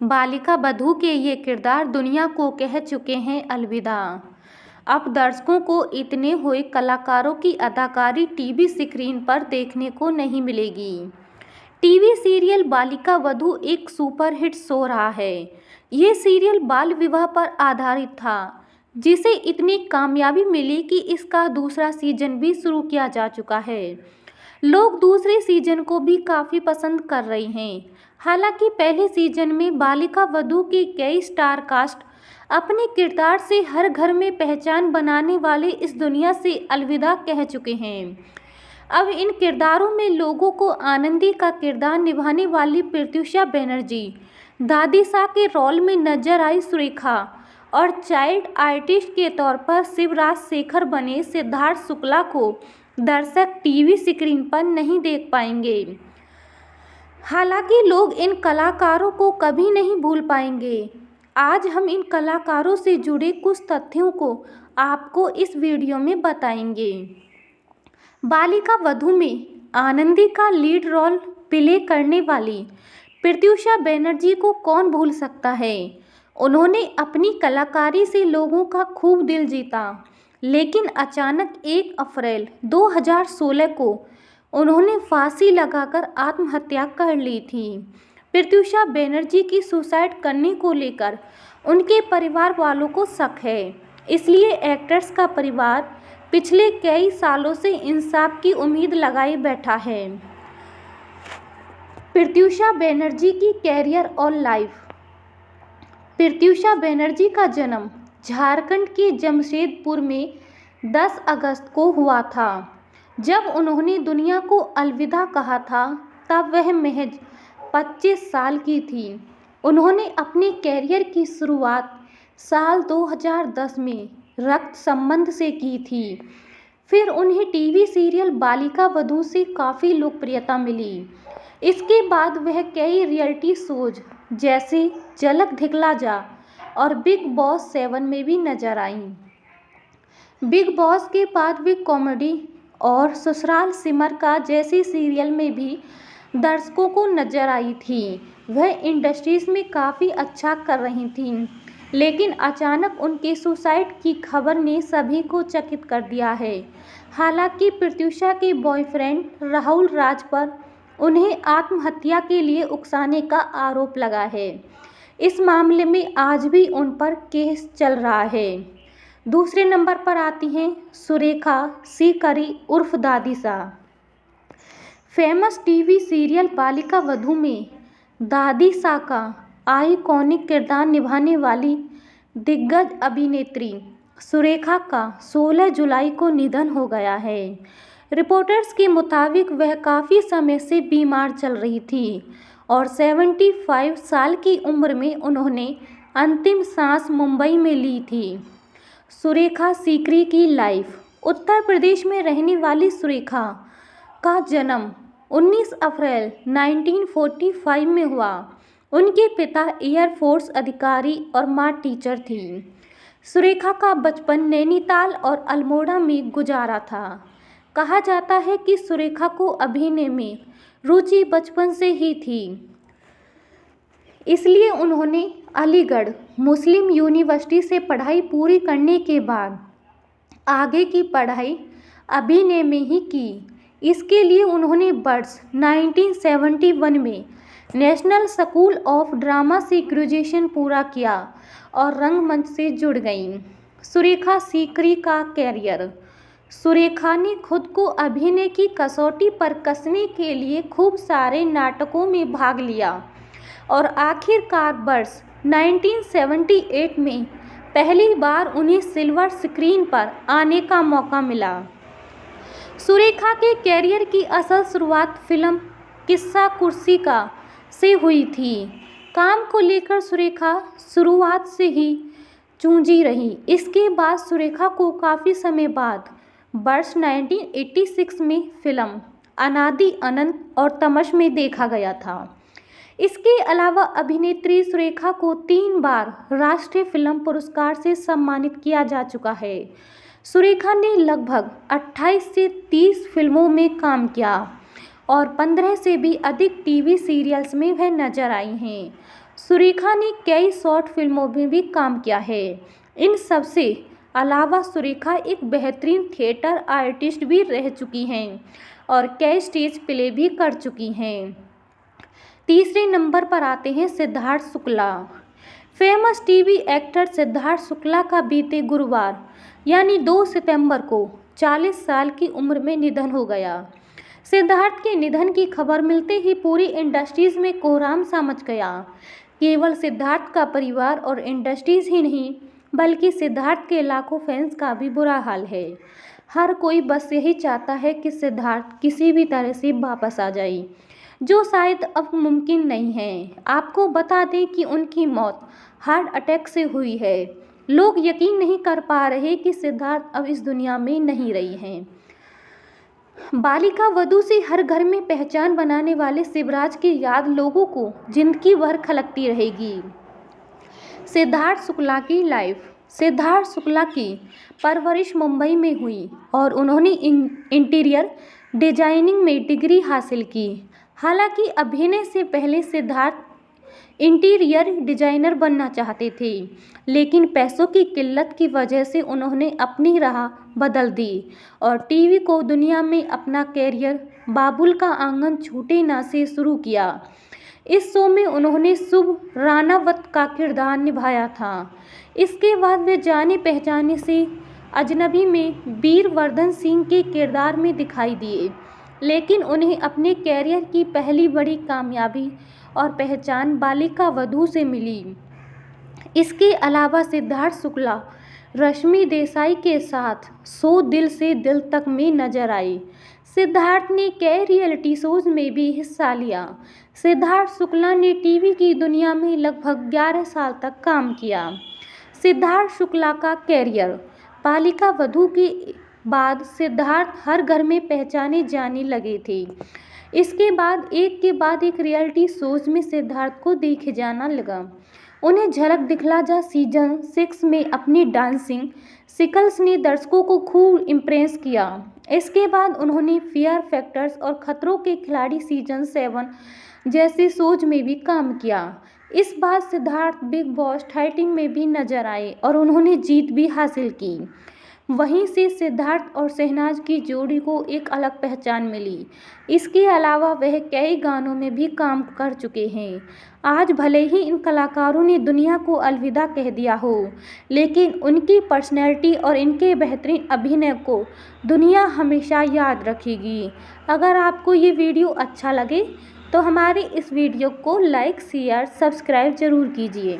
बालिका बधू के ये किरदार दुनिया को कह चुके हैं अलविदा। अब दर्शकों को इतने हुए कलाकारों की अदाकारी टीवी स्क्रीन पर देखने को नहीं मिलेगी। टीवी सीरियल बालिका वधू एक सुपरहिट शो रहा है। ये सीरियल बाल विवाह पर आधारित था, जिसे इतनी कामयाबी मिली कि इसका दूसरा सीजन भी शुरू किया जा चुका है। लोग दूसरे सीजन को भी काफ़ी पसंद कर रहे हैं। हालांकि पहले सीजन में बालिका वधू की कई स्टार कास्ट अपने किरदार से हर घर में पहचान बनाने वाले इस दुनिया से अलविदा कह चुके हैं। अब इन किरदारों में लोगों को आनंदी का किरदार निभाने वाली प्रत्यूषा बनर्जी, दादी सा के रोल में नजर आई सुरेखा और चाइल्ड आर्टिस्ट के तौर पर शिवराज शेखर बने सिद्धार्थ शुक्ला को दर्शक टीवी स्क्रीन पर नहीं देख पाएंगे। हालांकि लोग इन कलाकारों को कभी नहीं भूल पाएंगे। आज हम इन कलाकारों से जुड़े कुछ तथ्यों को आपको इस वीडियो में बताएंगे। बालिका वधू में आनंदी का लीड रोल प्ले करने वाली प्रत्यूषा बनर्जी को कौन भूल सकता है। उन्होंने अपनी कलाकारी से लोगों का खूब दिल जीता, लेकिन अचानक 1 अप्रैल 2016 को उन्होंने फांसी लगाकर आत्महत्या कर ली थी। प्रत्यूषा बनर्जी की सुसाइड करने को लेकर उनके परिवार वालों को शक है, इसलिए एक्ट्रेस का परिवार पिछले कई सालों से इंसाफ की उम्मीद लगाए बैठा है। प्रत्यूषा बनर्जी की कैरियर और लाइफ। प्रत्यूषा बनर्जी का जन्म झारखंड के जमशेदपुर में 10 अगस्त को हुआ था। जब उन्होंने दुनिया को अलविदा कहा था तब वह महज 25 साल की थी। उन्होंने अपने कैरियर की शुरुआत साल 2010 में रक्त संबंध से की थी। फिर उन्हें टीवी सीरियल बालिका वधू से काफ़ी लोकप्रियता मिली। इसके बाद वह कई रियलिटी शोज जैसे झलक दिखला जा और बिग बॉस 7 में भी नजर आईं। बिग बॉस के बाद वे कॉमेडी और ससुराल सिमर का जैसे सीरियल में भी दर्शकों को नजर आई थी। वह इंडस्ट्रीज में काफ़ी अच्छा कर रही थीं, लेकिन अचानक उनके सुसाइड की खबर ने सभी को चकित कर दिया है। हालांकि प्रत्यूषा के बॉयफ्रेंड राहुल राज पर उन्हें आत्महत्या के लिए उकसाने का आरोप लगा है। इस मामले में आज भी उन पर केस चल रहा है। दूसरे नंबर पर आती हैं सुरेखा सीकरी उर्फ दादी सा। Famous TV serial Balika Vadhu में दादी सा का आइकॉनिक किरदार निभाने वाली दिग्गज अभिनेत्री सुरेखा का 16 जुलाई को निधन हो गया है। रिपोर्टर्स के मुताबिक वह काफ़ी समय से बीमार चल रही थी और 75 साल की उम्र में उन्होंने अंतिम सांस मुंबई में ली थी। सुरेखा सीकरी की लाइफ। उत्तर प्रदेश में रहने वाली सुरेखा का जन्म 19 अप्रैल 1945 में हुआ। उनके पिता एयरफोर्स अधिकारी और मां टीचर थी। सुरेखा का बचपन नैनीताल और अल्मोड़ा में गुजारा था। कहा जाता है कि सुरेखा को अभिनय में रुचि बचपन से ही थी, इसलिए उन्होंने अलीगढ़ मुस्लिम यूनिवर्सिटी से पढ़ाई पूरी करने के बाद आगे की पढ़ाई अभिनय में ही की। इसके लिए उन्होंने वर्ष 1971 में नेशनल स्कूल ऑफ ड्रामा से ग्रेजुएशन पूरा किया और रंगमंच से जुड़ गईं। सुरेखा सीकरी का कैरियर। सुरेखा ने खुद को अभिनय की कसौटी पर कसने के लिए खूब सारे नाटकों में भाग लिया और आखिरकार वर्ष 1978 में पहली बार उन्हें सिल्वर स्क्रीन पर आने का मौका मिला। सुरेखा के कैरियर की असल शुरुआत फिल्म किस्सा कुर्सी का से हुई थी। काम को लेकर सुरेखा शुरुआत से ही चूंजी रही। इसके बाद सुरेखा को काफ़ी समय बाद वर्ष 1986 में फिल्म अनादि अनंत और तमश में देखा गया था। इसके अलावा अभिनेत्री सुरेखा को 3 बार राष्ट्रीय फिल्म पुरस्कार से सम्मानित किया जा चुका है। सुरेखा ने लगभग 28 से 30 फिल्मों में काम किया और 15 से भी अधिक टीवी सीरियल्स में वह नजर आई हैं। सुरेखा ने कई शॉर्ट फिल्मों में भी काम किया है। इन सब से अलावा सुरेखा एक बेहतरीन थिएटर आर्टिस्ट भी रह चुकी हैं और कई स्टेज प्ले भी कर चुकी हैं। तीसरे नंबर पर आते हैं Siddharth Shukla. Famous TV actor Siddharth Shukla का बीते गुरुवार यानी 2 सितंबर को 40 साल की उम्र में निधन हो गया। सिद्धार्थ के निधन की खबर मिलते ही पूरी इंडस्ट्रीज में कोहराम सा मच गया। केवल सिद्धार्थ का परिवार और इंडस्ट्रीज ही नहीं बल्कि सिद्धार्थ के लाखों फैंस का भी बुरा हाल है। हर कोई बस यही चाहता है कि सिद्धार्थ किसी भी तरह से वापस आ जाए, जो शायद अब मुमकिन नहीं है। आपको बता दें कि उनकी मौत हार्ट अटैक से हुई है। लोग यकीन नहीं कर पा रहे कि सिद्धार्थ अब इस दुनिया में नहीं रही हैं। बालिका वधू से हर घर में पहचान बनाने वाले शिवराज की याद लोगों को जिंदगी भर खलकती रहेगी। सिद्धार्थ शुक्ला की लाइफ। सिद्धार्थ शुक्ला की परवरिश मुंबई में हुई और उन्होंने इंटीरियर डिजाइनिंग में डिग्री हासिल की। हालांकि अभिनय से पहले सिद्धार्थ इंटीरियर डिजाइनर बनना चाहते थे, लेकिन पैसों की किल्लत की वजह से उन्होंने अपनी राह बदल दी और टीवी को दुनिया में अपना कैरियर बाबुल का आंगन छूटे ना से शुरू किया। इस शो में उन्होंने शुभ रानावत का किरदार निभाया था। इसके बाद वे जाने पहचाने से अजनबी में वीरवर्धन सिंह के किरदार में दिखाई दिए, लेकिन उन्हें अपने कैरियर की पहली बड़ी कामयाबी और पहचान बालिका वधू से मिली। इसके अलावा सिद्धार्थ शुक्ला रश्मि देसाई के साथ शो दिल से दिल तक में नजर आए। सिद्धार्थ ने कई रियलिटी शोज में भी हिस्सा लिया। सिद्धार्थ शुक्ला ने टीवी की दुनिया में लगभग 11 साल तक काम किया। सिद्धार्थ शुक्ला का कैरियर। बालिका वधू के बाद सिद्धार्थ हर घर में पहचाने जाने लगे थे। इसके बाद एक रियलिटी शोज में सिद्धार्थ को देखे जाना लगा। उन्हें झलक दिखला जा सीजन 6 में अपनी डांसिंग स्किल्स ने दर्शकों को खूब इम्प्रेस किया। इसके बाद उन्होंने फियर फैक्टर्स और खतरों के खिलाड़ी सीजन 7 जैसे शोज में भी काम किया। इस बार सिद्धार्थ बिग बॉस 13 में भी नजर आए और उन्होंने जीत भी हासिल की। वहीं से सिद्धार्थ और शहनाज की जोड़ी को एक अलग पहचान मिली। इसके अलावा वह कई गानों में भी काम कर चुके हैं। आज भले ही इन कलाकारों ने दुनिया को अलविदा कह दिया हो, लेकिन उनकी पर्सनैलिटी और इनके बेहतरीन अभिनय को दुनिया हमेशा याद रखेगी। अगर आपको ये वीडियो अच्छा लगे तो हमारे इस वीडियो को लाइक, शेयर, सब्सक्राइब ज़रूर कीजिए।